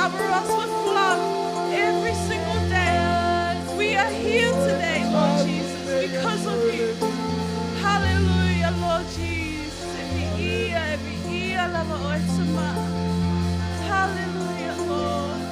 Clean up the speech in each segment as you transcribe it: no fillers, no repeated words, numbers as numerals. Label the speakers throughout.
Speaker 1: cover us with love every single day. We are here today, Lord Jesus, because of you. Hallelujah, Lord Jesus. Every ear, lava oitsama. Hallelujah, Lord.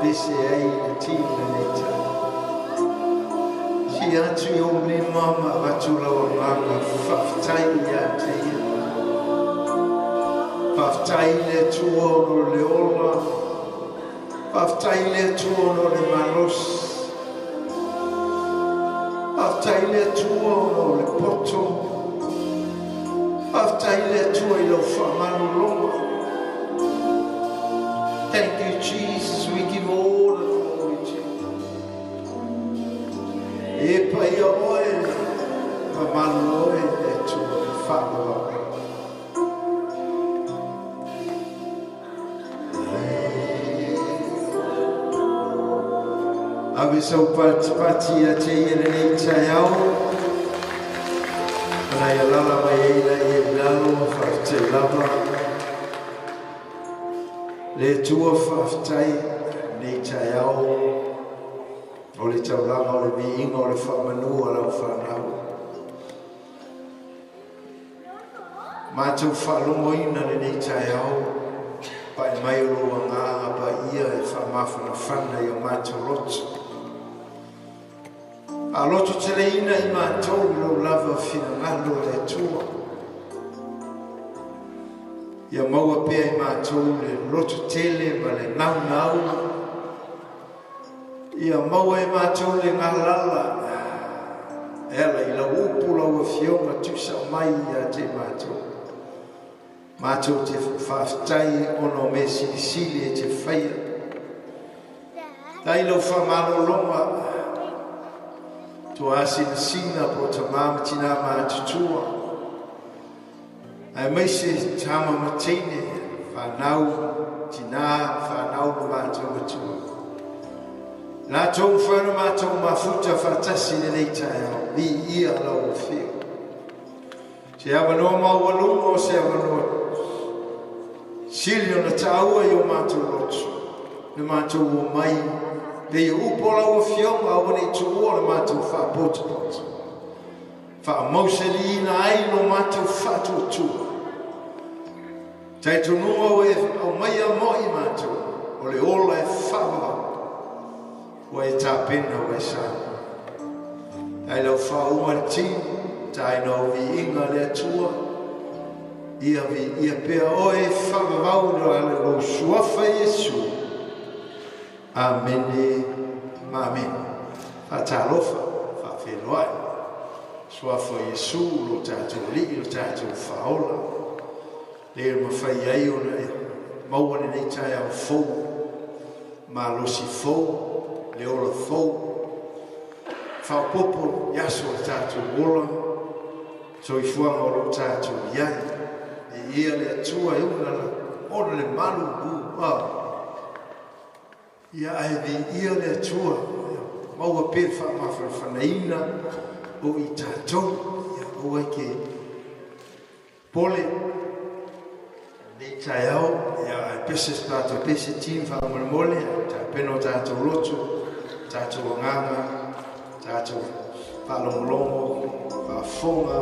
Speaker 2: pese ai na tina nei tai. Si atu o ni mama vatula o mama whaftai ia te ia. Whaftai le tuono le ola. Whaftai le tuono le maros. Whaftai le tuono le poto. Whaftai le tuo i lo whamanu longa. Thank you, Jesus. We give all the glory to you. E pai a oe, ma manu oe e tu e whanua. Awe sau pati a te ere nei tai au. Ana ia lala mai eila e lalo whafte lava. Le tua whaftai nei tai au. O le taulanga o le miinga o le whamanua lau whanau. Mātou whalongo ina le nei tai au. Pai mai o roa ngā pa ia e whamawhana whana i o mātou roto. A loto te leina i mātou lo lava whina ngalo le tua. Ia maua pia i mātou le loto tele ma le ngau ngau. Ia maua i mātou le ngā lala. Ela i la upu lau a fionga tusa mai ia te mātou. Mātou te whaftai ono me sili e te whaia. Tai lau whamano longa. To asina sina po ta mama tina mātutua. Ai mai se tama matine whanau tina whanau no mātou matua. Nā tōu whanu mātou mafuta whatasi nei tai au. Ni ia lau o whio. Se awanoa maualunga o se awanoa. Sili o na taua i o mātou lotu. Ne mātou o mai. Pei upola o fionga o wane tuua le mātou whapotapota. Whaamauseli ina ai no mātou whatuatua. Tai tonua o e au mai a moi mātou. O le ola e whawa. O e tāpena o e sā. Ai lau whaunga le tini. Tai no vi inga le atua. Ia pea o e whawawau no ale o suafa Yesu. Amene, mamen. Fatalofa, fafeloai. Suafa Yesu, lo tātou li, lo tātou whaola. Leo mawhai ai o na mauane nei tai au fau. Malosi fau, leola fau. Whaopopo, yaso o tātou ola. So i fuanga o lo tātou iai. E ia le atua e unala, ona le malu bu. Ia ai ia le atua. Maua pe whanaina o i tātou. Ia o ai ke pole. Nei tai au. Ia ai pese tātou pese tim whamamole. Tā peno tātou loto. Tātou anganga. Tātou whalongolongo. Whafonga.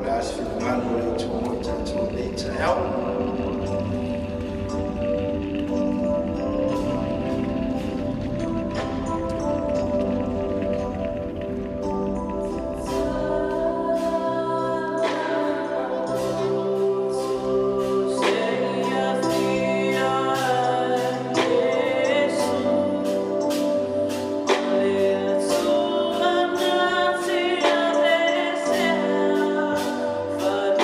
Speaker 2: Le asfi ngano le tumo tātou nei tai au.
Speaker 1: Father,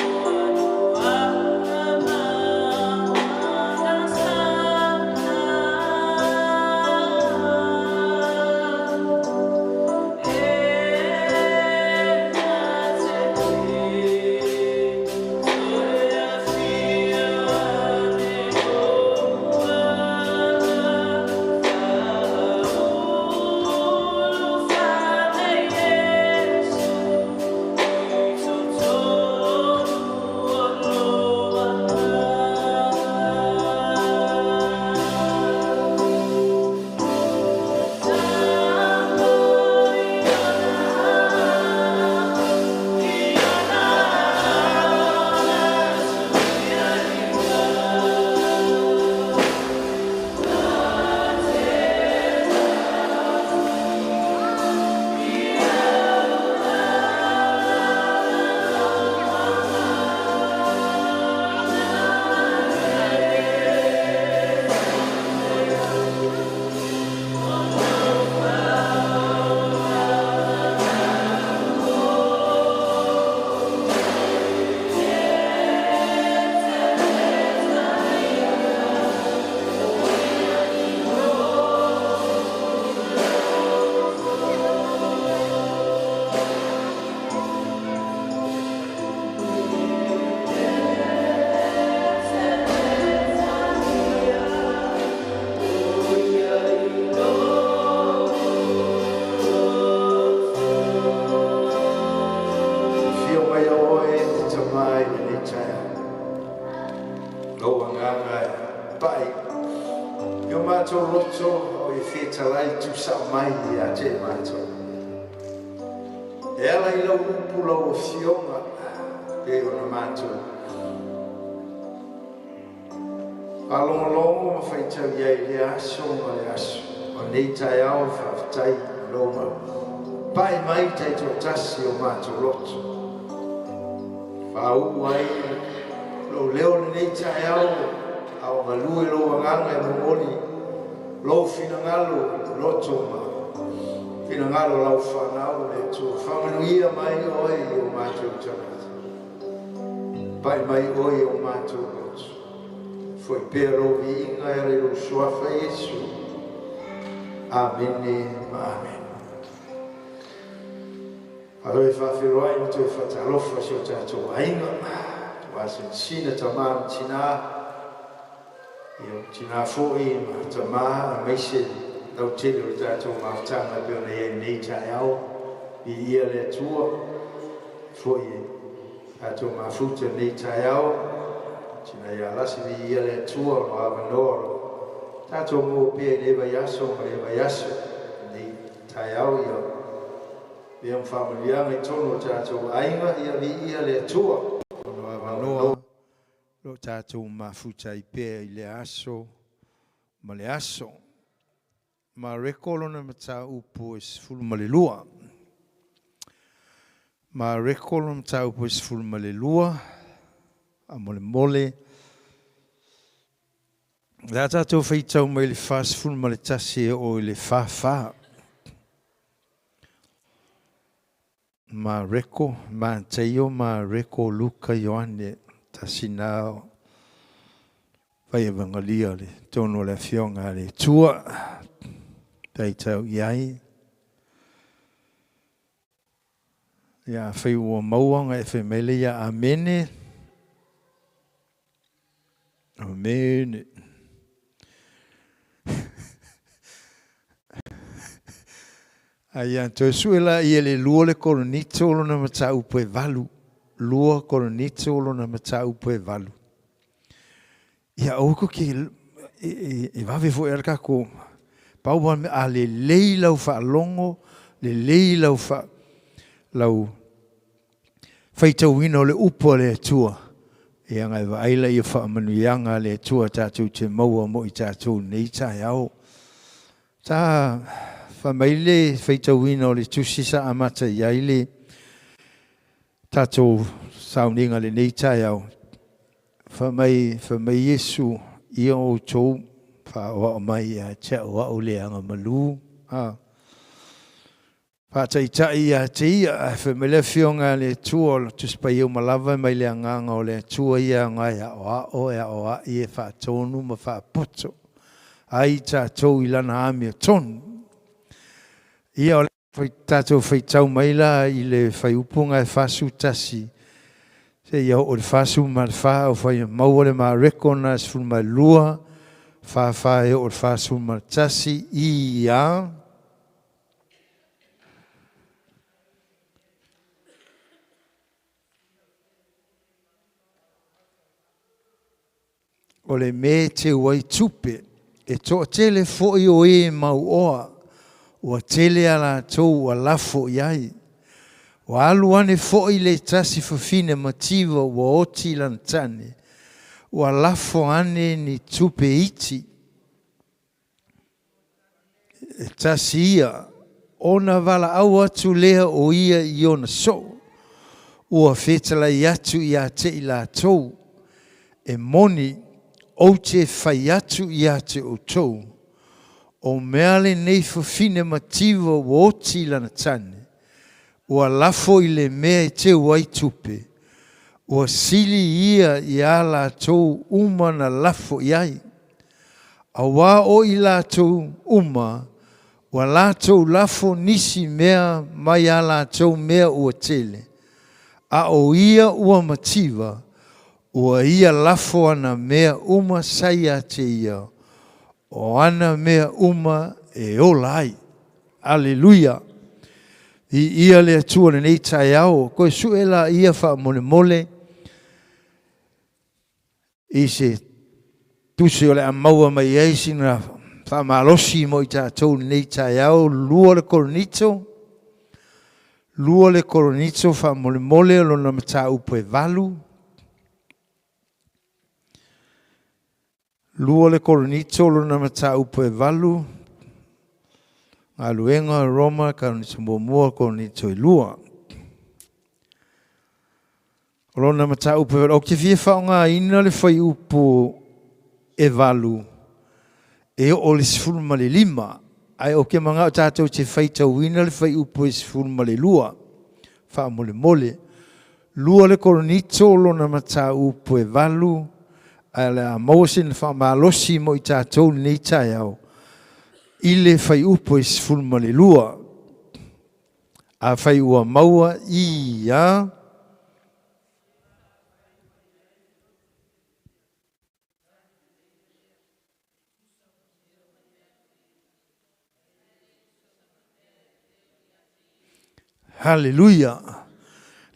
Speaker 2: pai. Yo mātou roto o I whetalai tu sa mai I a te mātou. E ala I lau upu lau o fionga pe o na mātou. Alongo ma whaitau iai le aso ma le aso. O nei tai au whawhitai loma. Pai mai tai tō tasi o mātou roto. Whau ai lo leo nei tai au au ngalue lo wanganga e mongoni. Lo fina ngalo roto ma. Fina ngalo lau whanau le tō. Whamanuia mai oi o mātou tanata. Pai mai oi o mātou roto. Foi pero vi inga e rero suafa Yesu. Amen, amen. Aloi whawhiroa I mtu e whatalofa si o tātou ainga. Wasen sina tamā tina. Io tina fōi ma tamā a meise lau tele o tātou mautanga peona e nei tai au. I ia le tua. Fōi tātou mafuta nei tai au. Tina ia lasi vi ia le tua o avanoro. Tātou mō pia I lewa yaso ma lewa yaso. Nei tai au ia. Ia mwhamalianga I tono tātou ainga ia vi ia le tua. Ono avanoro. Lo tātou mafuta I pia I le aso. Ma le aso. Ma rekolo na mata upo es fulu ma le lua. Ma rekolo na mata upo es fulu ma le lua. A mole mole. La tātou whaitau mai le fast fulu ma le tasi o le whawha. Ma reko, ma teio, ma reko Luka Ioane, tasi nao. Vai evangelia le tono le fionga le tua. Taitau iai. Ia whai ua mauanga e whemele ia amene. Amen. Aia to suela I le lua le koronito lo na mata upo e valu. Lua koronito lo na mata upo e valu. Ia oko ki e vave fo erka ko pauwa me a le lau fa longo le lau fa lau faitauina o le upo le tua. Ia ngai wa aila I wha manuianga le tua tātou te maua mo I tātou nei tai au. Tā whamaile whaitauina o le tusisa amata I aile tātou sauninga le nei tai au. Whamai Yesu ia o tōu wha mai a tea o au le anga malu. Whātaitai a te ia, whamele whionga le tua o tuspai o malawa mai le anganga o le tua ia ngai a o a I e whātonu ma whāpoto. Ai tātou I lana ami o tonu. Ia o le tātou whaitau mai la I le whaiupunga e whasu tasi. Se ia o le whasu ma le wha o whai maua le ma rekona es fulu mai lua. Wha e o le whasu ma le tasi I ia. O le me te wai tupe, e toa tele foi o e mau oa, ua tele ala tou a lafo iai. O aluane foi le tasi fafine mativa ua oti lantane, ua lafo ane ni tupe iti. E tasi ia, ona vala au atu lea o ia I ona so, ua fetala I atu I a te I la tou, e moni, o te whai atu I a te o tau, o meale nei fafine mativa o oti lana tane, ua lafo I le mea I te wai tupe, ua sili ia I a la tau uma na lafo iai, a wā o I la tau uma, ua la tau lafo nisi mea mai a la tau mea ua tele, a o ia ua mativa, ua ia lafo ana mea uma saia te ia, o ana mea uma e olai. Aleluia. I ia le atua nei tai au, koe suela ia wha mole mole, I se tusi o le amaua mai ei sina whamalosi mo I tātou nei tai au lua le koronito whamole mole o lona mata upo e valu lua le koronito lona mata upo e valu aluenga Roma karonito mua koronito I lua lona mata upo e valu o ke fia whaonga ina le whai upo e valu e o le sifuru ma le lima ai o ke manga o tātou te whaitau ina le whai upo e sifuru ma le lua wha mole mole lua le koronito lona mata upo e valu ai le a mauasin wha malosi mo I tātou nei tai au I le whai upo e sifuru ma le lua a whai ua maua ia Hallelujah.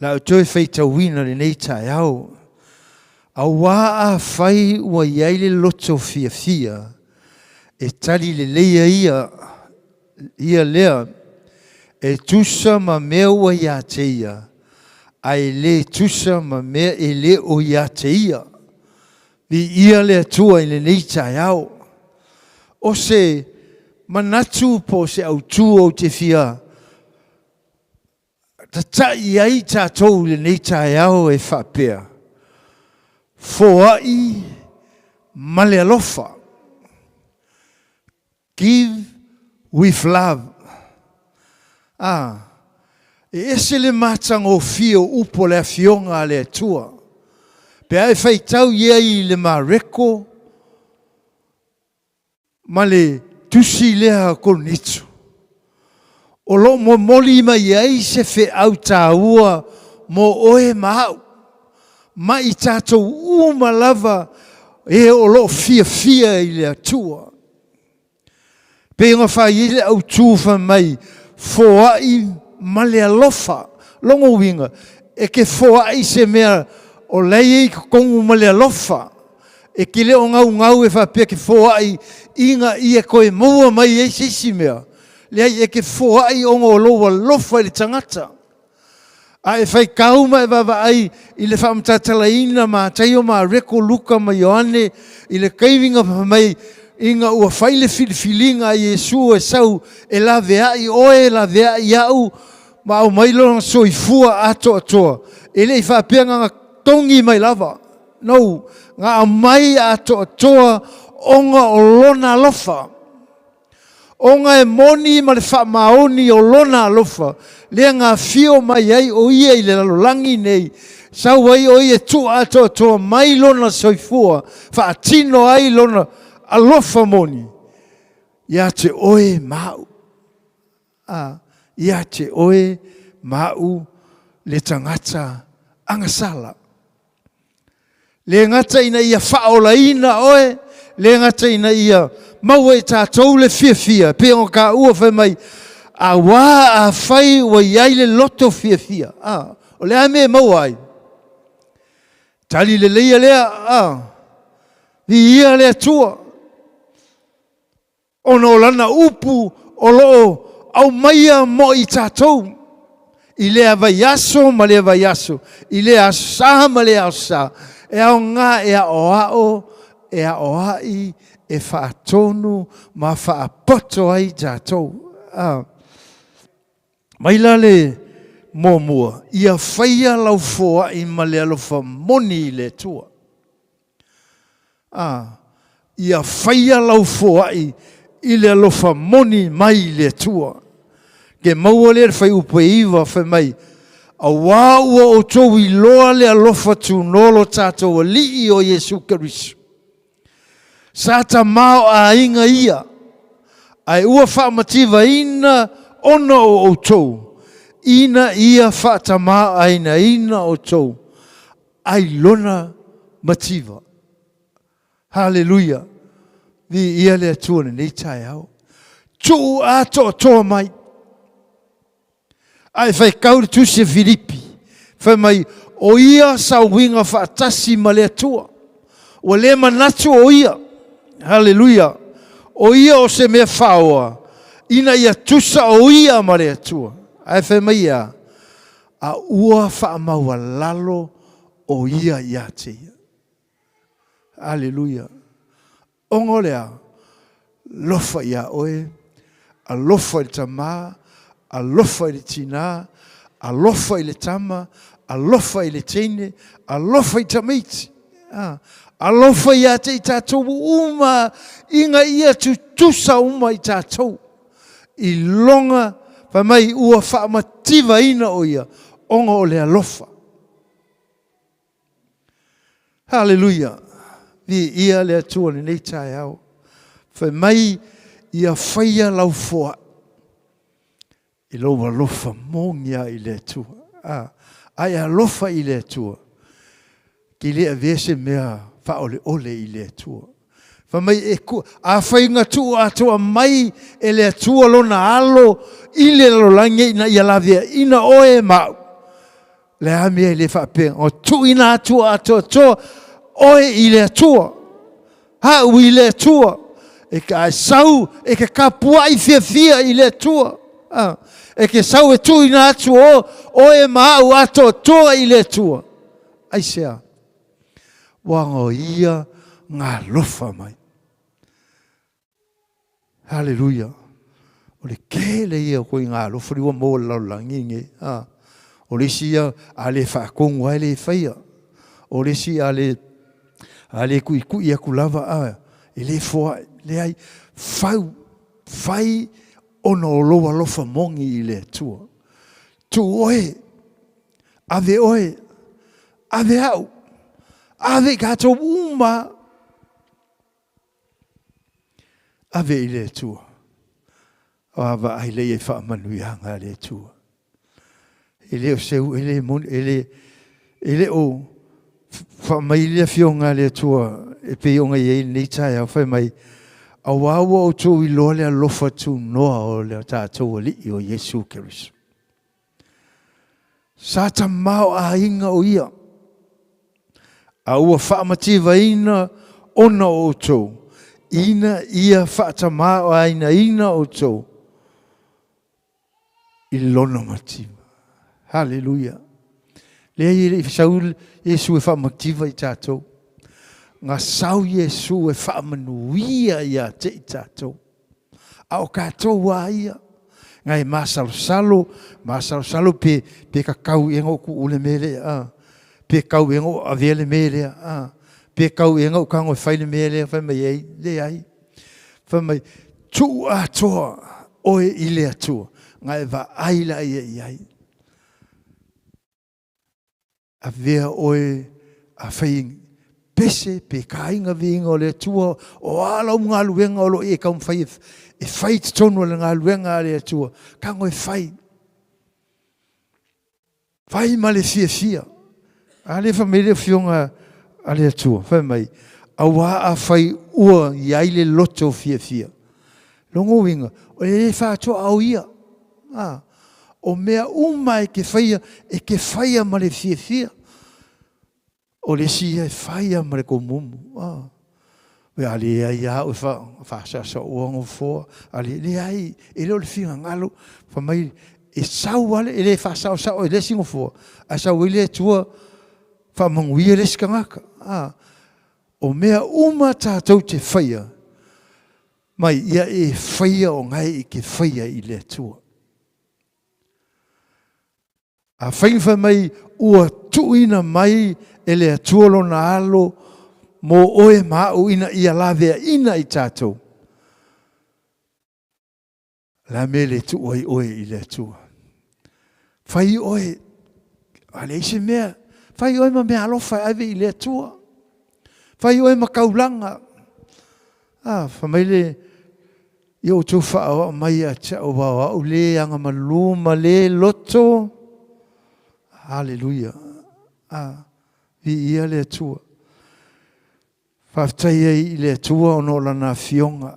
Speaker 2: La o toi whaitawina le nei tai au. A wā a whai ua iai le loto fia fia. E tali le leia ia lea. E tusa ma mea ua ia te ia. Ai le tusa ma mea e le o ia te ia. Vi ia le atua I le nei tai au. O se manatu po se au tu o te fia. Tai ai tātou le nei tai au e whapea. Foai ma le alofa. Give with love. E ese le matang o fio upo le fionga le atua. Pe ai whaitau iai le mareko ma le tusi lea koronito. O lo mo moli mai ai se fe au tāua mo oe mahau. Ma I tātou uma lava e o lo fia I le atua. Pe inga whai ile au tūwha mai foai ma le alofa. Longo winga. E ke foai se mea o lei kongu ma le alofa. E ke leo ngau e whapea ke foai inga I e koe mua mai e sisi mea. Lea e ke foai ongo o loa lofa I le tangata. A e whai kauma e wawa ai I le whamtatala ina ma taio ma reko luka ma Ioane I le kaivinga mai inga ua whaile filifilinga I Yesu e sau e la vea I oe la vea I au ma au mailo soifua ato atoa. E le I whapea ngā tongi mai lava. No, ngā mai ato atoa onga o lona lofa. Onga e moni ma le whamaoni o lona alofa. Lea ngā fio mai ai o ia I le lalolangi nei. Sau ai o ia tu ato atoa mai lona soifua. Whaatino ai lona alofa moni. Ia te oe mau. Ia te oe mau le tangata angasala. Le ngata ina ia whaola ina oe. Le ngata ina ia maua e tātou le fia. Pe o ka ua whai mai. A wā a whai wa iai le loto fia. O le ame maua ai. Tali le leia lea. Vi ia lea tua. Ono lana upu o loo au maia mo I tātou. I lea vai aso ma lea vai aso. I lea asa ma lea asa. E au ngā e a oao. E a oai e whaatonu ma whaapoto ai tātou. Mai lale mōmua. Ia whaia lau foa I ma le alofa moni le tua. Ia whaia lau foa I le alofa moni mai le tua. Ke maua le whai upo iwa whai mai. A wāua o tau I loa le alofa tu nolo tātou a lii o Yesu Kerisu. Sata mao a inga ia. Ai ua whaamativa ina ona o tau. Ina ia whaata mao aina ina o tau. Ai lona mativa. Hallelujah. Vi ia le tuane nei tai au. Tu ato toa mai. Ai whai kauri tusi e Filipi. Whai mai o ia sa winga whaatasi ma le atua. O le manatu o ia. Hallelujah. O ia o se mea whaoa. Ina ia tusa o ia ma rea tua. Ai whai mai ia. A ua wha maua lalo o ia ia te ia. Hallelujah. Ongo lea. Lofa ia oe. A lofa i le tamā. A lofa i le tina. A lofa i le tama. A lofa i le teine. A lofa i tamaiti. Alofa ia te i tātou uma, inga ia tusa uma i tātou. I longa, pa mai ua whaamativa ina o ia, onga o le alofa. Hallelujah. Vi ia le atua ni nei tae au. Pa mai ia whaia lau foa. I loa alofa mongia i le atua. Ai alofa i le atua. Ki le avese mea whaole ole i le atua. Whamai e ku, a whainga tu atua mai e le atua lona alo i le lolange ina ia lavea ina oe mau. Le amia i le whapea. O tu ina atua atua oe i le atua. Ha ui le atua. E ka sau, e ka kapua i fia i le atua. E ke sau e tu ina atua oe mau atua i le atua. Ai sea. Wango ia ngā lofa mai. Hallelujah. O le kele ia koe ngā lofa riwa mō laulangi nge. O le sia a le whaakongu ai le whaia. O le sia a le kui a kulava e le fua le ai whai ono loa lofa mongi i le tua. Tu oe, ave oe, ave au. Ave kato uma. Ave i le tua. O ava ai le e wha manuianga le tua. Ele o seu, ele o wha mai le fionga le tua. E pe onga i nei tai au whai mai. A wawa o tō i loa le alofa tū noa o le tātou ali i o Yesu Keriso. Sata mau a inga o ia. A ua whaamativa ina ona o tō. Ina ia whaatamao aina ina o tō. I lona mativa. Hallelujah. Lea i saul Yesu e whaamativa i tātou. Ngā sau Yesu e whaamanuia ia te i tātou. A o kātou a ia. Ngai masalo pe kakau e ngoku ule mele pe kau e ngoku avele mele pe kau e ngoku kango e whaile mele whai mai ei, le ai. Whai mai tu atoa oe i le atua. Ngai wa aila i ai. A vea oe a whai pese pe kainga vinga o le atua o ala ngā luenga o lo e kaum whai e whai te tonu le ngā luenga le atua. Kango e whai. Whai ma le fia. A le wha mele fionga a le atua. Whai mai. A wā a whai ua i aile loto fia. Longo winga. O le whātua au ia. O mea uma e ke whaia e ke whaia ma le fia. O le sia e whaia ma le komumu. We ali ai au whaasasa uango fōa. Ali le ai e leo le whinga ngalo. Whamai e sau ale e le whaasao sao e le singo fōa. A sau i le tua whamanguia le skangaka. O mea uma tātou te whaia. Mai ia e whaia o ngai i ke whaia i le tua. A whainwha mai ua tuina mai e le atuolo na alo mo oe mau ina ia lavea ina i tātou. La mele tu oe i le atua. Whai oe, a le ise mea, whai oe ma mea alofa ave i le atua. Whai oe ma kaulanga. Whamaile, i o tō whaawa mai a tia o wawa o le anga maluma le loto. Hallelujah. Vi ia le atua. Whaftai i le atua ono lana fionga.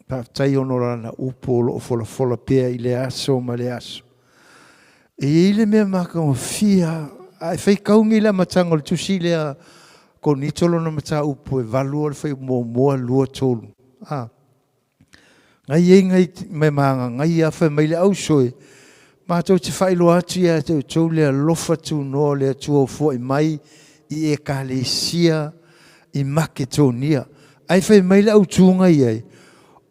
Speaker 2: Whaftai ono lana upolo o fola pea i le aso ma le aso. E i le mea maka o fia. Ai whai kaungi le matanga le tusi lea ko ni tolo na mata upo e valu o fai mo lua tolu. Ngai me manga ngai a fai mai le au soe. Ma tau te whai loa atu ia tau lea lofa tu no lea tua fo i mai i e ka le sia i Makedonia. Ai whai mai le au tunga iai.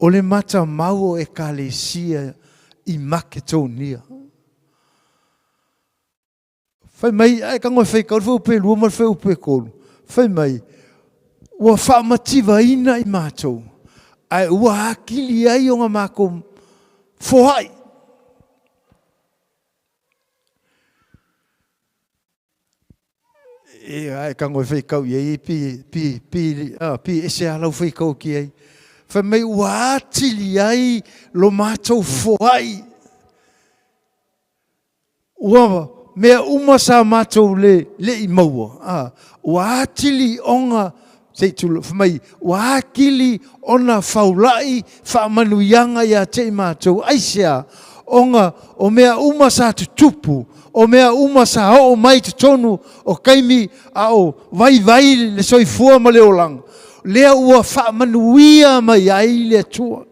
Speaker 2: O le mata mau e ka le sia i Makedonia. Whai mai, ai ka ngoi whai kaur whai upe lua mar whai upe kolu. Whai mai, ua whaamativa ina i mātou. Ai ua hakili ai o ngā mākou whohai. Ai ka ngoi whai kau iei, pi ese alau whai kau ki ai. Whai mai ua atili ai lo mātou whohai. Ua mea umasa mātou le i maua. Ua atili onga, whamai, ua akili ona whaulai whaamanuianga ia te mātou. Aisea, onga o mea umasa tutupu, o mea umasa o mai te tonu o kaimi a o vai le soifua ma le olang. Lea ua whaamanuia mai ai le tua.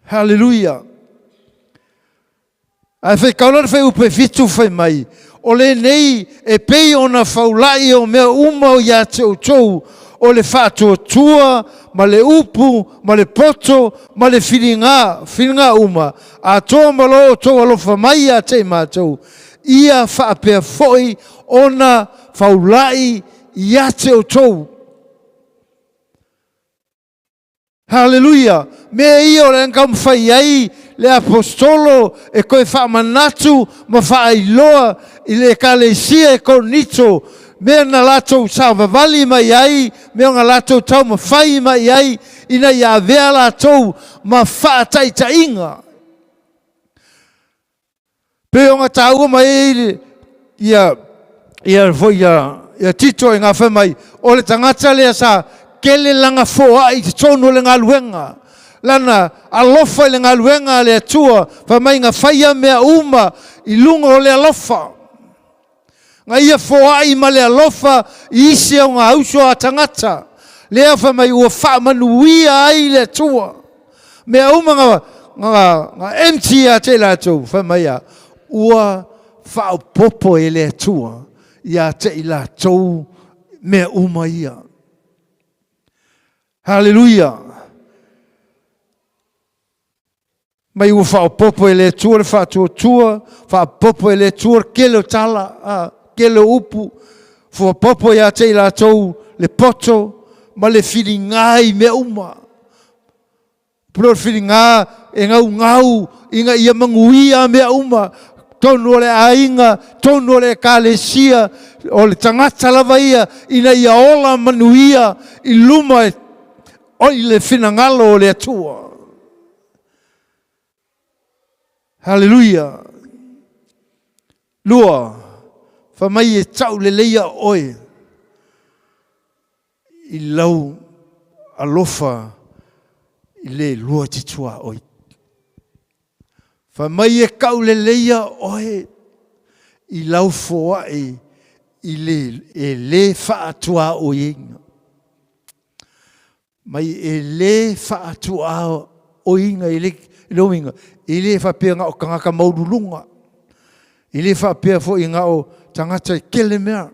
Speaker 2: Hallelujah. Ai whai kaunara whai upe fitu whai mai. O le nei e pei ona whaulai o mea umau ia te o tou. O le whātua tua, ma le upu, ma le poto, ma le whiringa uma. A toa malo o toa alofa mai a te mātou. Ia whaapea foi ona whaulai ia te o tou. Hallelujah. Mea ia o le ngam whai ai le apostolo e koe whaamanatu ma whaailoa i le kalesia e konito. Mea na latou sa vavali mai ai, mea nga latou tau ma whai mai ai, ina ia vea latou ma whaataitainga. Pe o nga taua mai ia tito e ngā whai mai, o le tangata lea sa kele langa foa i te tonu le ngā luenga. Lana alofa i le ngā luenga le atua, whai mai ngā whaia mea uma i lunga o le alofa. Nga ia foai ma le alofa i isi au ngā auso a tangata. Lea wha mai ua whaamanuia ai le tua. Mea uma ngā empty a te la tau. Wha mai a ua whaopopo e le tua. Ia te i la tau mea uma ia. Hallelujah. Mai ua whaopopo e le tua, le whaatua tua. Whaopopo e le tua, kele o tala. Kele upu, fua popo ia te la tau, le poto, ma le whiringai me uma. Puro whiringa e ngau, inga ia manguia me uma, tonu o le ainga, tonu o le kalesia, o le tangata lava ia, ina ia ola manuia, i luma o i le whinangalo o le atua. Hallelujah. Lua. Whamai e tau le leia oe. I lau alofa i le lua titua oe. Whamai e kau le leia oe. I lau foa i le whaatua oe. Mai e le whaatua oe i le loinga. I le whapenga o kangaka maurulunga. I le whapea fo i ngā o tangata i kele mea.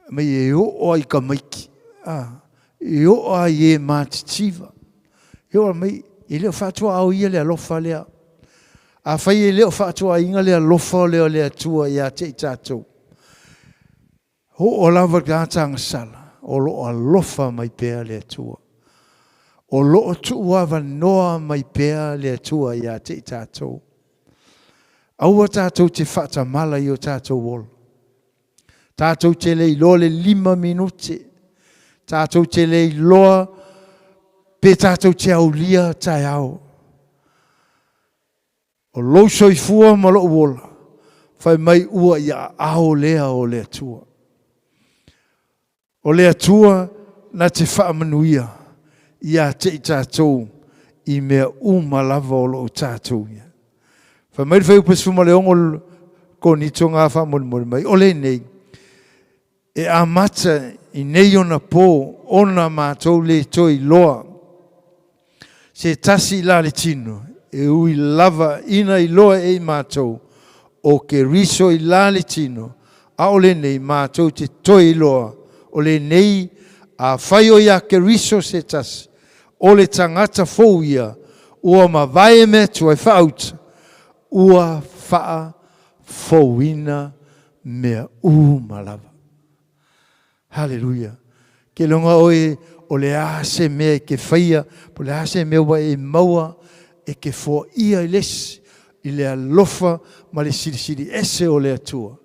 Speaker 2: Mai e o ai ka maiki. E o ai e mātitiva. E o mai, e leo whātua au ia lea lofa lea. A whai e leo whātua inga lea lofa lea tua ia te i tātou. O lava gātanga sala. O lo a lofa mai pēa lea tua. O lo o tuuava noa mai pēa lea tua ia te i tātou. Aua tātou te whata mala i o tātou wol. Tātou te lei loa le 5 minute. Tātou te lei loa pe tātou te aulia tai au. O lo soifua ma lo wola. Whai mai ua ia ao lea o lea tua. O lea tua na te whaamanuia. Ia te i tātou i mea lava o lo tātou ia. Wha mai whai upas fuma le ongo ko ni tonga wha mon mai. Ole nei, e a mata I nei ona po, ona mātou le toi loa. Se tasi la le tino, e ui lava ina I loa e mātou, o ke riso I la le tino, a ole nei mātou te toi loa, ole nei a whaio ia ke riso se tasi, ole tangata fou ia, ua ma vae me tua whauta, ua wha fouina mea malava. Hallelujah. Ke longa oe o le ase mea ke whaia, po le ase mea wa e maua, e ke fo ia I lesi, I le alofa, ma le siri ese o le atua.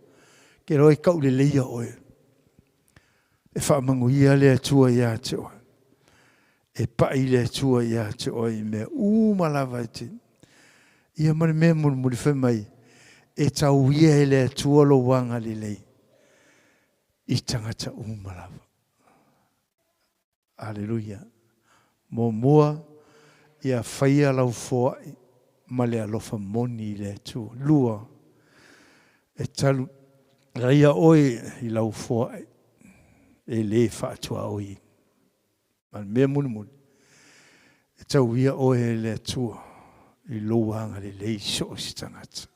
Speaker 2: Ke roi kau le leia oe. E whaamangu ia le atua ia te oe. E pai le atua ia te oe, mea malava I te. Ia mani mea muri whamai, e tau ia le atua lo wanga le lei. I tangata malava. Aleluia. Mo mua ia whaia lau foa ma le alofa moni le atua. Lua. E talu raia oe I lau foa e le whaatua oe. Man mea muni. E tau ia oe le atua I loanga le lei so si tangata.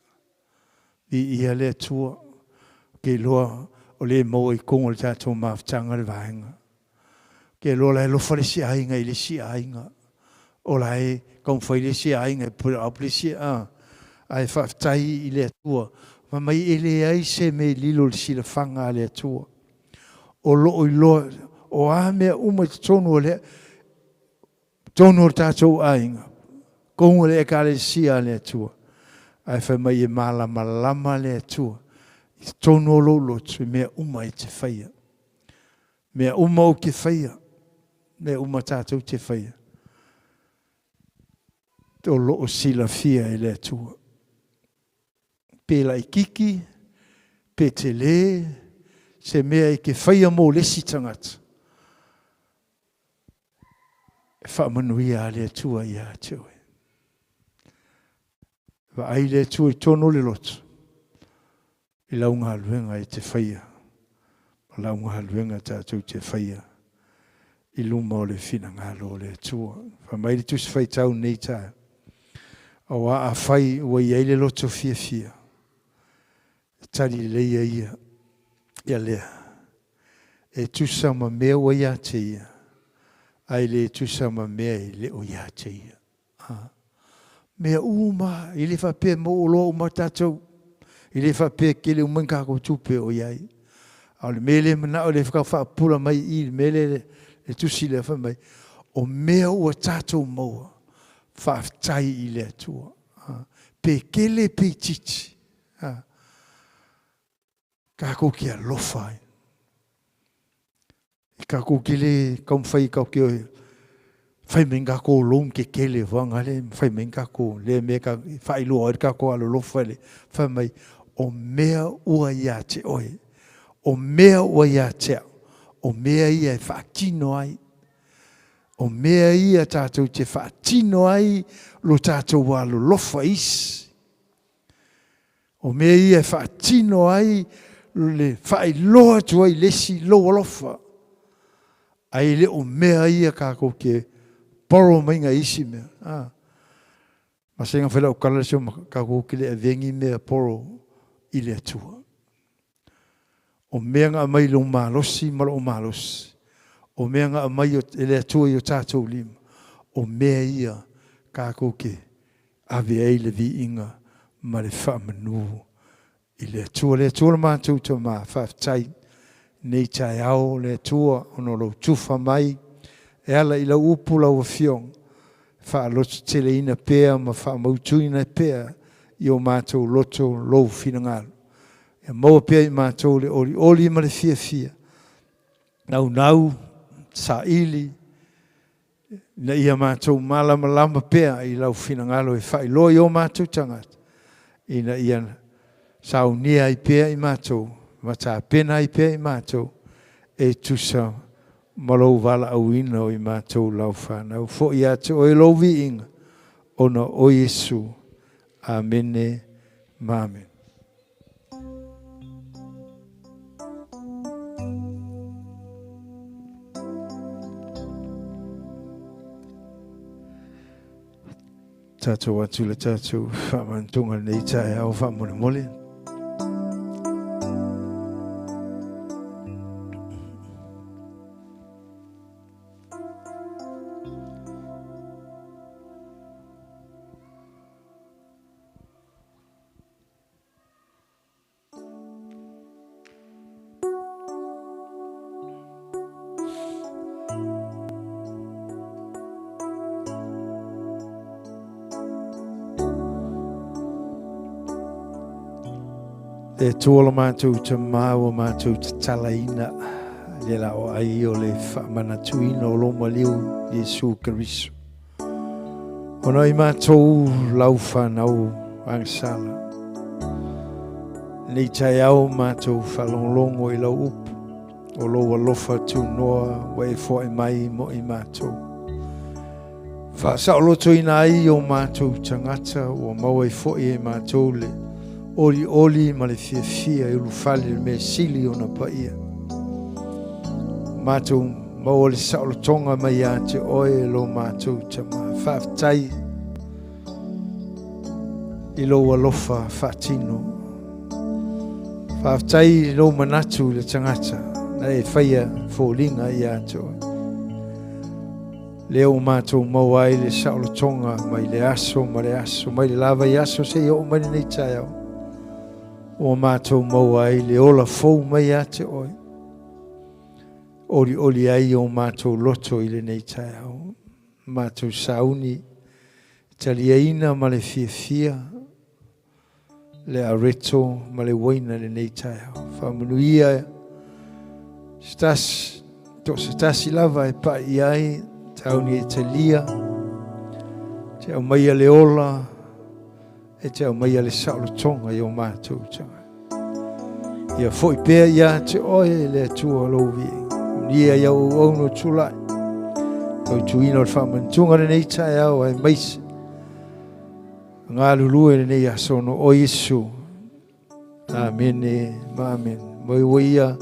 Speaker 2: I ia le atua ke loa o le mo I kongo le tātou maafutanga le vahenga. Ke loa lai lofa le si ainga I le si ainga. O lai kaum whai le si ainga I pura au le si a. Ai whaftai I le atua. Ma mai ele ai se me lilo le si le whanga le atua. O loo I loa. O a mea uma te tonu o le. Tonu o tātou ainga. Kongo le eka le si a le atua. Ai whai mai malama le atua. I tonu o lotu mea uma I te whaia. Mea uma o ke whaia. Mea uma tātou te whaia. Te o loo sila fia I le atua. Pela I kiki, pe te le, se mea I ke whaia mō lesi tangata. E whaamanuia a le atua I a te oe. Wa ai le atua I tono le lotu. I launga haluenga I te whaia. Launga haluenga tātou te whaia. I luma o le whina ngalo o le atua. Whamairi tusi whai tau nei tā. O a whai ua I eile loto fia. Tari leia ia. Ia lea. E tusa ma mea ua ia te ia. Ai le tusa ma mea I le o ia te ia. Mea uma. I le whapea mo o loa uma tātou. I le whapea ke le umankako tupe o iai. Au le mele mana o le whakau whaapura mai I le mele le tusi le whamai. O mea ua tātou maua. Whaaftai I le atua. Pe kele pe titi. Kako kia lofai. Kako kele kaum whai kau ki oi. Whai mengako long ke kele wanga le. Whai mengako le meka whai lua oi kako alo lofai le. Whamai o mea ua ia te oi. O mea ua ia te au. O mea ia whaatino ai. O mea ia tātou te whaatino ai. Lo tātou walo lofa isi. O mea ia whaatino ai. Le whai loa tu ai lesi loa lofa. Ai le o mea ia kako ke poro mainga isi mea. Masenga whela o kalasio kako ke le avengi mea poro I le atua. O mea ngā mai lo malosi malo o malosi. O mea ngā mai e le atua I o tātou lima. O mea ia kako ke ave ei le vi inga ma le whaamanu. I le atua le mātou to mā whaftai. Nei tai au le atua ono lo tufa mai. E ala I lau upu lau a fiong. Whaalotu tele ina pēa ma whaamautu ina pēa. I o mātou loto lou whinangalo. E maua pēa I mātou le oli ma le fia. Nau, sa ili. Na ia mātou malama pēa I lau whinangalo e whailo I o mātou tangata. Ina ia saunia I pēa I mātou. Mata pena I pēa I mātou. E tusa malou wala au ina o I mātou lau whanau. Fo I atu o I lau vi inga. Ona o Yesu. Amen. Amen. Tatou atu le tatou whamantunga nei tae au whamone mole. E tuola mātou te māua mātou te talaina le la o ai o le whamanatuina o loma liu Jesu Keriso. Ono i mātou lau whanau angsala. Nei tai au mātou whalonglongo i lau upu o loa lofa tu noa wai fo e mai mo i mātou. Whaasauloto ina ai o mātou tangata o maua i fo i e mātou le oli ma le fia i ulufale me sili o na paia. Mātou maua le saulotonga mai a te oe lo mātou tama whaaftai i lo alofa whaatino. Whaaftai lo manatu le tangata na e whaia fōlinga i a te oe. Leo mātou maua i le saulotonga mai le aso mai le lava i aso se i o mai nei tai au. O mātou maua ai le ola fou mai a te oi. Oli ai o mātou loto i le nei tai au. Mātou sauni, taliaina ma le fia. Le areto ma le waina le nei tai au. Whamanuia, stasi lava e pa i ai, tauni e talia. Te au mai a le ola, e te au mai ale saulotonga i o mātou tanga. Ia foi pēr ia te oe le atua lovi. Nia ia o ono tulai. Au tuina o whamantunga le nei tai au ai maise. Ngā lulue le nei asono o Yesu. Amen e amen. Moi waia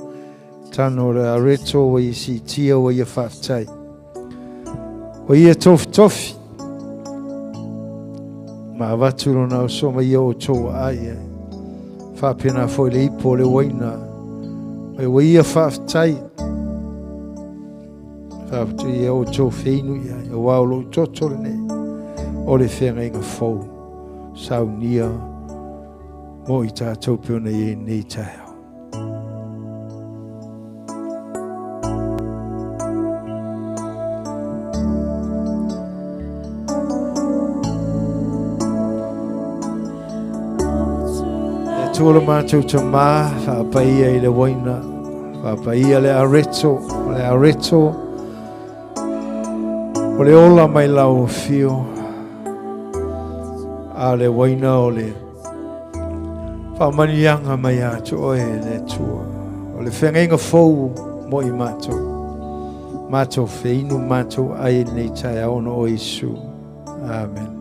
Speaker 2: tano le areto wa isi tia wa ia whaftai. Wa ia tofi. Ma avaturo na o soma ia o toa ai. Whapena foi le ipo le waina. Mai waia whaftai. Whaftai ia o tō wheinu ia. Ia wao lo toto le nei. O le whenga inga fau. Sau nia. Mo i tātou peona i nei tae. Tūla mātou ta mā, whapaia i le waina, whapaia le areto, o le ola mai lau fio, a le waina o le whamanianga mai atu oe le tua, o le whengenga fau mo i mātou wheinu mātou ai nei tai aona o Yesu. Amen.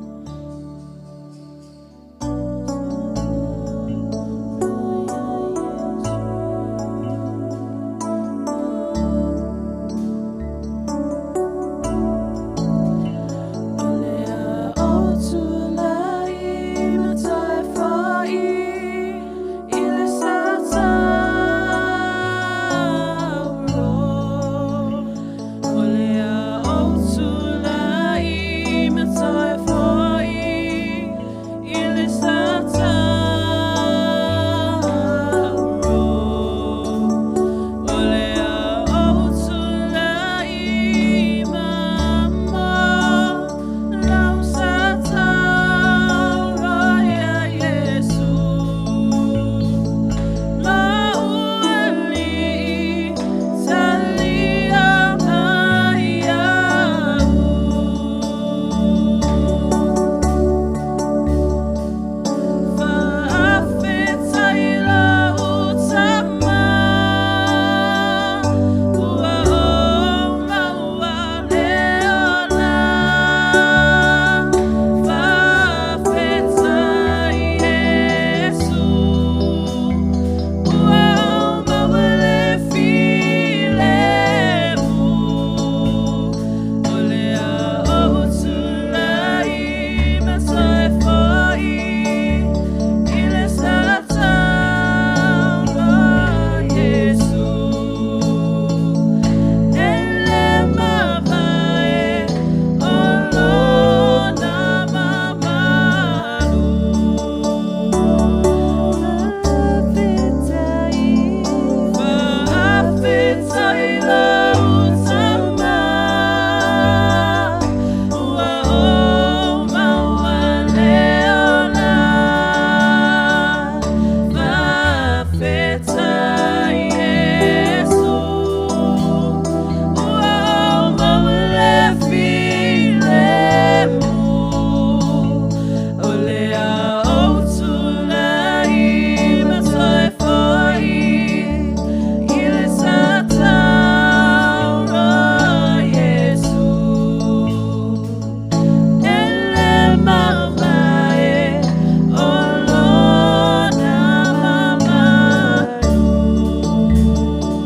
Speaker 1: For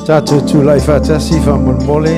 Speaker 2: Tātou tūlai whātasi whamolmole.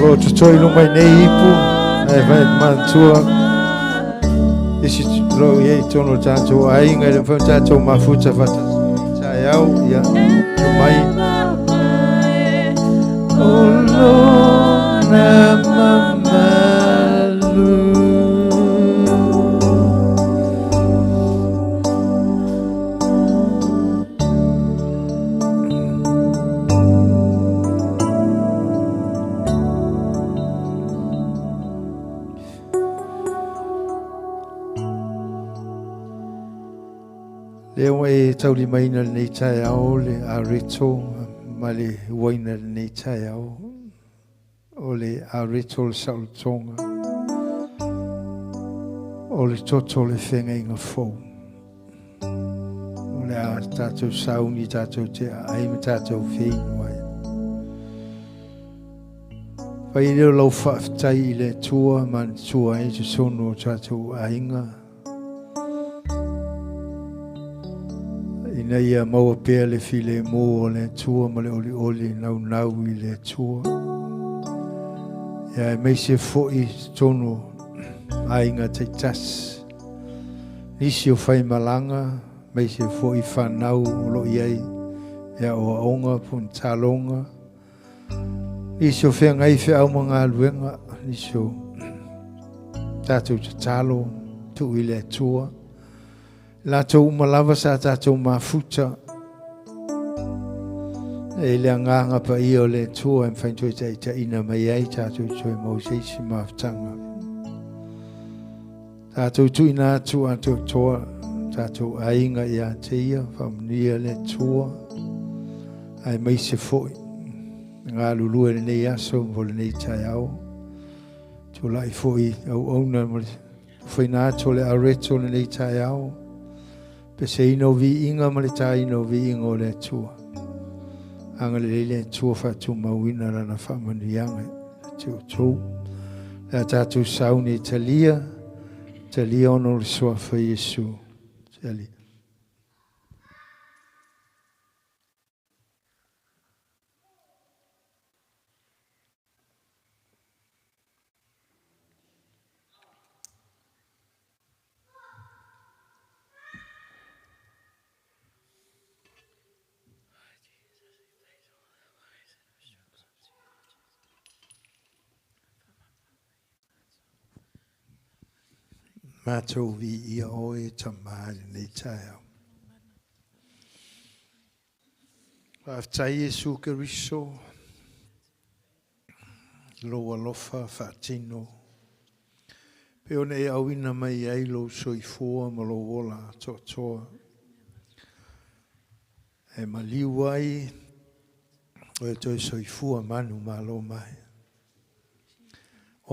Speaker 2: Lo tutoi lo mai nei ipu e vai mantua isi lo ye tono tanto ai ngai fa tanto mafuta fata sai au ya lo mai lo na mamalu Leo e tauli maina nei tai ao le areto ma le waina nei tai ao o le areto le sautonga o le toto le whenga inga fōu o le a tātou sauni tātou te aime tātou whenga wai whai leo lau whaftai i le tua man tua e te sono tātou ainga Ina ia maua pea le file mo o le tua ma le oli oli nau nau i le tua. Ia e meise fo'i tonu ainga te tas. Nisi o whai malanga, meise fo'i whanau lo iei. Ia o aonga pun talonga. Nisi o whea ngai whea au mga luenga. Nisi o tātou te talo tu i le tua. La tau malawa sa tātou mafuta. E le anganga pa i o le tua em whaintoi ta ina mai ai tātou toi mauseisi mafutanga. Tātou tu ina atu atu toa, tātou ainga i a te ia, whamunia le tua. Ai mai se foi. Ngā lulua le nei aso, mo le nei tai au. Tu lai foi au auna, mo le whaina ato le areto le nei tai au. Pe se ino vi inga ma le tai ino vi inga o le tua. Anga le tua whatu mawina rana whamanianga. Teo tau. Lea tātou sauni talia ono le soafa Yesu. Talia. Mātou vi ia oe tamāre nei tai au. Whaftai Jesu Keriso, loa lofa whaatino. Peo nei awina mai ai lo soifua ma lo wola toa. E maliu ai, o e toi soifua manu malo mai.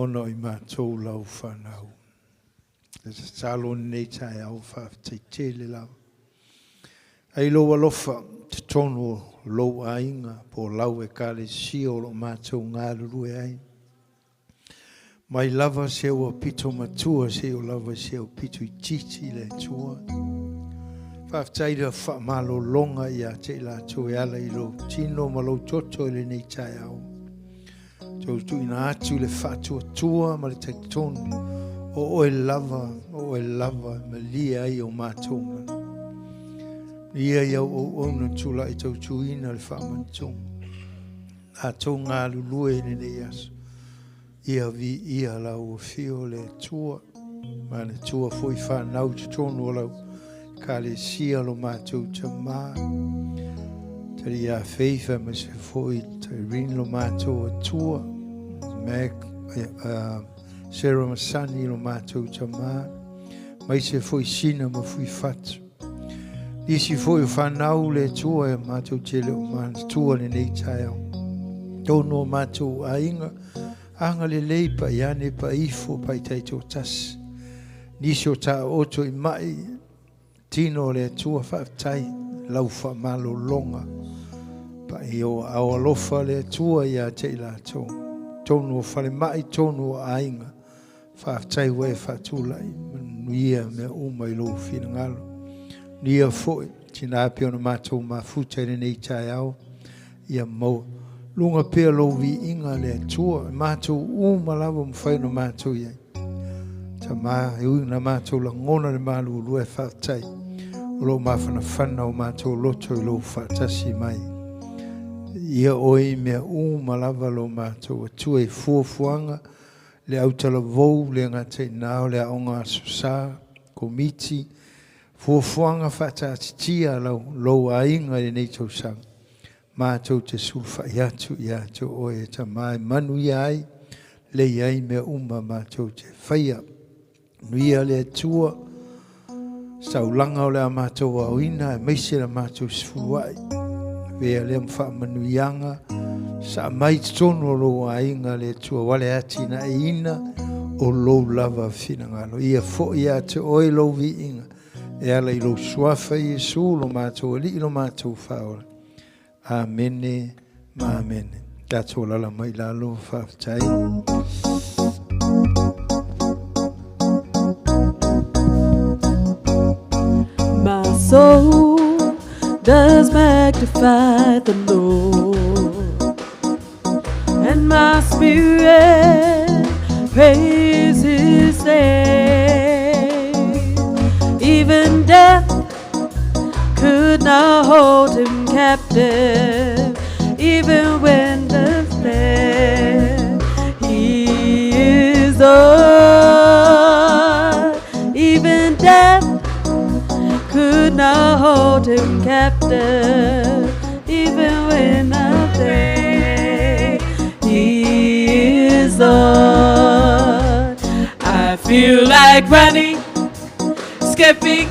Speaker 2: Ono i mātou lau whanau. Te talo nei tai au whaftai tele lau. Ai loa lofa te tono lo ainga po lau e kale sio lo mātou ngā rurue ai. Mai lava seo a pito matua seo lava seo pito I titi le tua. Whaftai da whamalo longa I a te la toe ala I lo tino ma lo toto le nei tai au. Tau tu ina atu le whatua tua ma le taitono. O e lava, ma lia ai o mātonga. Lia iau o ona tula I tau tuina le whamantonga. A tau ngā lulue nene aso. Ia vi ia lau o fio le tua. Ma le tua foi whanau te tonu lau. Ka le sia lo mātou ta mā. Tari a feifa ma se foi te rin lo mātou a tua. Mek Sarah Masani lo mātou tama. Mai se foi sina ma fui fatu. Nisi foi o whanau le tua e mātou tele o mana tua le nei tai au. Tono mātou a inga. Anga le lei pa iane pa ifo pa i taito tas. Nisi o ta oto I mai. Tino le tua whaatai. Lau wha malo longa. Pa I o awalofa le tua ia te ila tō. Tono whale mai tono a inga. Whaatai we whaatulai. Nuia me umai lo whina ngalo. Nia foi, tina apia na mātou mafuta nei tai au. Ia mau. Lunga pia lo vi inga le tua. Mātou umalawa mwhai na mātou iai. Ta maa ui na mātou la ngona le malu lue whaatai. Lo mawhana whana o mātou loto I lo whaatasi mai. Ia oi mea umalawa lo mātou. Tua I fuafuanga. Le autala vou, le ngate nao, le aonga asosa, komiti. Fuafuanga whaatatitia lo a inga le nei tau sang. Mātou te sulfa iatu oe ta mai manu iai. Le iai mea mātou te whaia. Nuia le tua. Saulanga o le a mātou a oina. E meise la mātou sifuai. Vea le mwha manuianga. Sa mai tono lo a inga le tua. Wale ati na e ina. O lo lava fina ngalo. Ia fo ia te oe lo vi inga. E ala I lo suafa Yesu lo mātou ali lo mātou whaora. Amene, ma amene. Tātou lala mai lalo whaatai.
Speaker 1: My soul does magnify the Lord, and my spirit praise His name. Even death could not hold Him captive, even when the fled. He is Lord. Even death could not hold Him captive, even when the fled. He is Lord. I feel like running, skipping,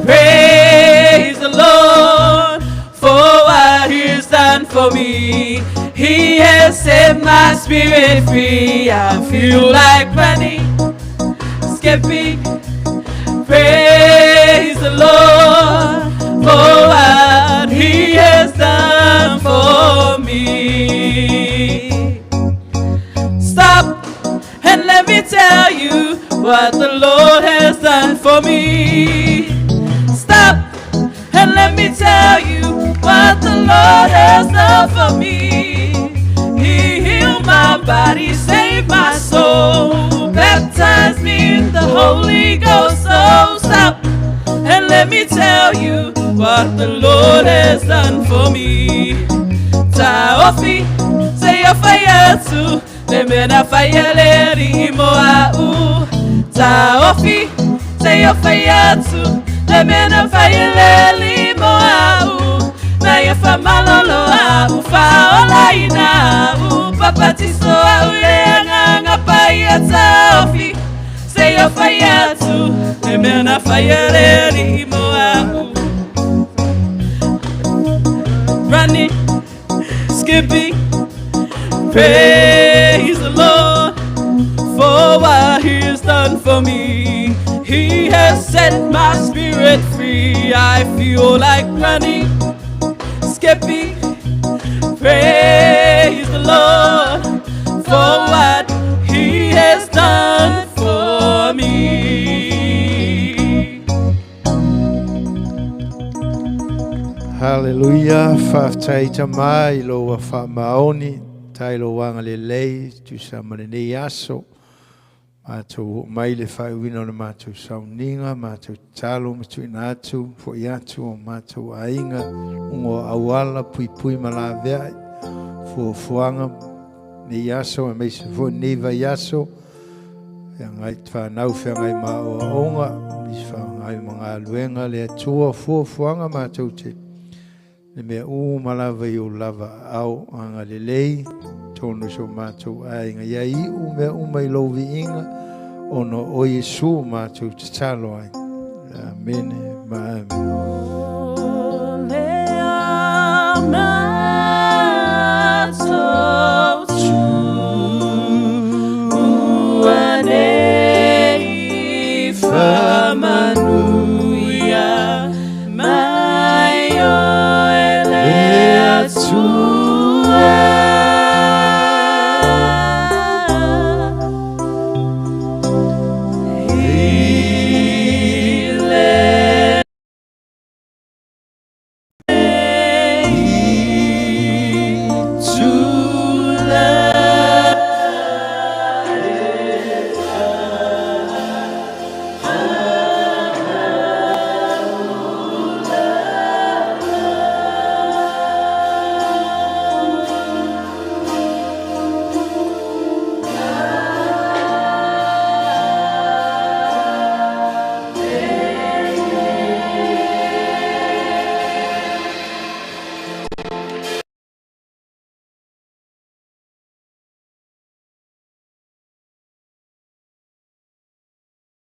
Speaker 1: praise the Lord for what He's done for me. He has set my spirit free. I feel like running, skipping, praise the Lord for what He has done for me. Stop and let me tell you what the Lord has done for me. Stop and let me tell you what the Lord has done for me. He healed my body, saved my soul, baptized me in the Holy Ghost. So stop and let me tell you what the Lord has done for me. Taofi, say a fire too. Lemena fire leri moa. Taofi, say a fire too. Lemena fire leri moa. Na ya famalolo ufa ola ina papatiso ule nganga paya taofi. Say a fire too. Lemena fire leri moa. Running, skipping, praise the Lord for what He has done for me. He has set my spirit free. I feel like running, skipping, praise the Lord for what He has done for me.
Speaker 2: Hallelujah. Whaatai tamai lo wa whaamaoni. Tai lo wanga le lei. Tu samane nei aso. Mātou mai le whaiwina o le mātou sauninga. Mātou talo matu inatu. Fo iatu o mātou ainga. Ungo awala pui pui malavea. Fo fuanga nei aso. E meise fo neva yaso. Ngai whanau whangai mao a onga. Nis whangai mga luenga le atua. Fo fuanga mātou te. Le mea malawa I o lava au anga le lei. tonu so mātou ainga. Ia I ume umei lovi inga ono o Yesu mātou te talo ai. Amen. Ma amen.